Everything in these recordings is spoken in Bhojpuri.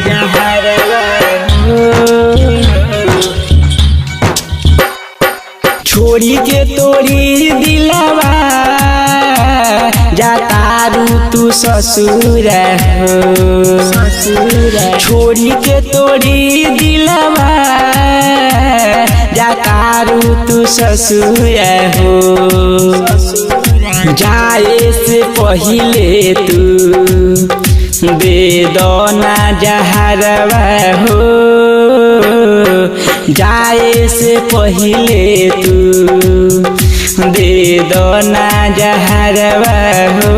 जहरवा छोड़ी के तोड़ी दिलवा जातारू तू ससुर हो छोड़ी के तोड़ी दिलवा जातारू तू ससुर हो जाए से पहिले तू दे दो ना जहरवा हो जाए से पहिले तू दे दो ना जहरवा हो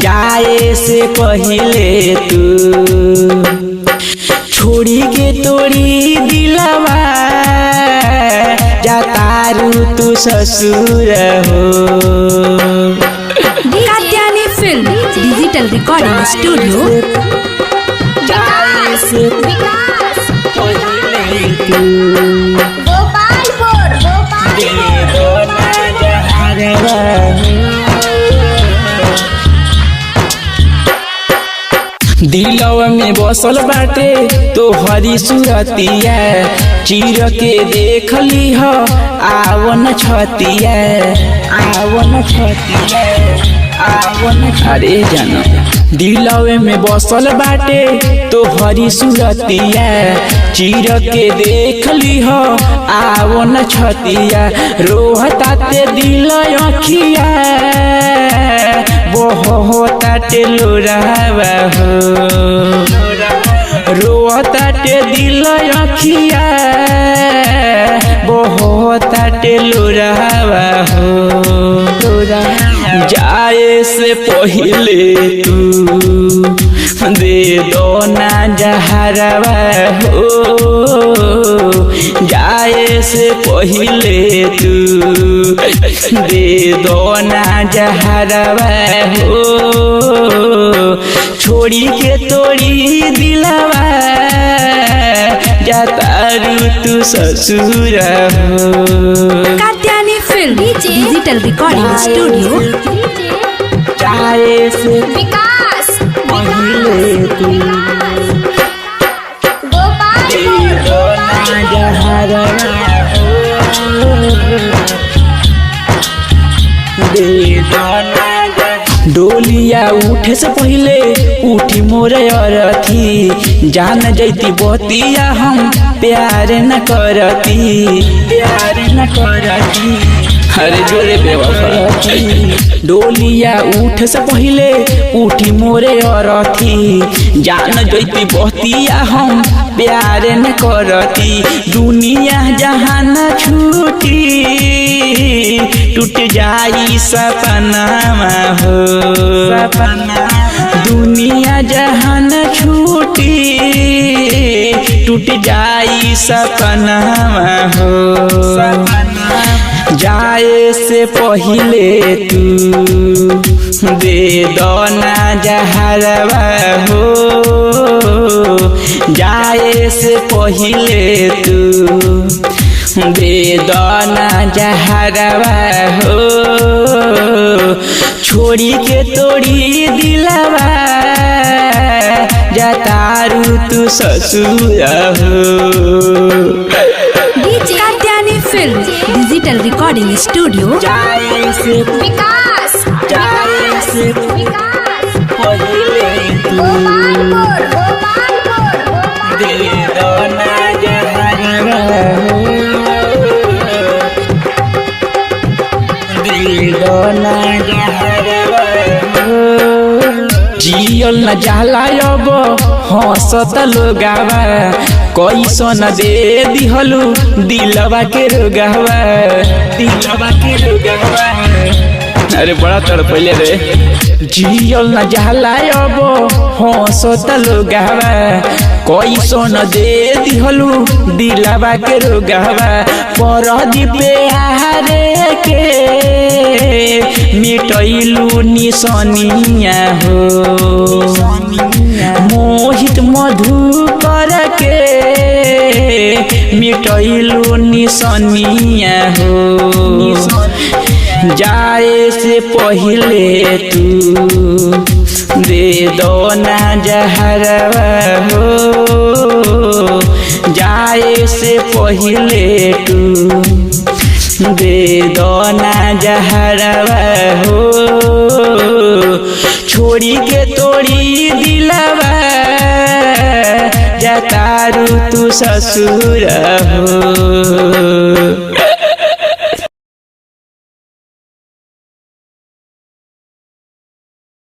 जाए से पहिले तू छोड़ी के तोड़ी दिलवा जातारू तू ससुर हो। Katyayani film digital recording studio जाए से पहिले तू गोपालपुर दे दो ना जहरवा दिलवा में बसल बाटे तो हरी सूरतिया चीर के देख ली हो आवन छतिया आवन छतिया आवन अरे जानो दिलवे में बसल बाटे तो हरी सूरतिया चीर के देख ली हो आवन छतिया रोहता ते दिल अखिया बहुता टेलोरावा हो रोता टे दिल अखिया बहुता टेलोरावा हो जाए से पहिले तू दे दो ना जहरवा हो जाए से पहिले तू दे दो ना जहरवा हो छोड़ी के तोड़ी दिलवा जातारू तू ससुर हो। Katyayani film digital recording studio जाए से विकास पहिले तू गोपालपुर दे दो ना जहरवा दे दो ना डोलिया उठे से पहिले उठी मोरे अरथी जान जैती बतिया हम प्यार न करती प्यार न करती अरे जोरे बेवफा डोलिया उठ से पहिले उठी मोरे अरथी जान जैती बतिया हम प्यार न करती दुनिया जहान छूटी टूट जाई सपना हो सपना दुनिया जहान छूटी टूट जाई सपना हो सपना जाए से पहिले तू दे दो ना जहरवा हो जाए से पहिले तू दे दो ना जहरवा हो छोड़ी के तोड़ी दिलवा जातारू तू ससुर हो। Katyayani film digital recording studio जाए से विकास जाए से विकास पहिले तू गोपालपुर गोपालपुर दे दो ना जहरवा दे दो ना जहरवा जियल न जाला अब हंसत लोगावा कैसन दे दिहलू दिलवा के रोगावा दिलवा के रोगावा अरे बड़ा तड़पैले रे जियल न जाला अब हंसत लोगावा कैसन दे दिहलू दिलवा के रोगावा परदीपे आहारे के मिटैलू निसनिया हो मोहित मधुकर के मिटैलू निसनिया हो जाए से पहिले तू दे दो ना जहरवा हो जाए से पहले तू दे दो ना जहरवा हो छोड़ी के तोड़ी दिलवा जतारू तू ससुर हो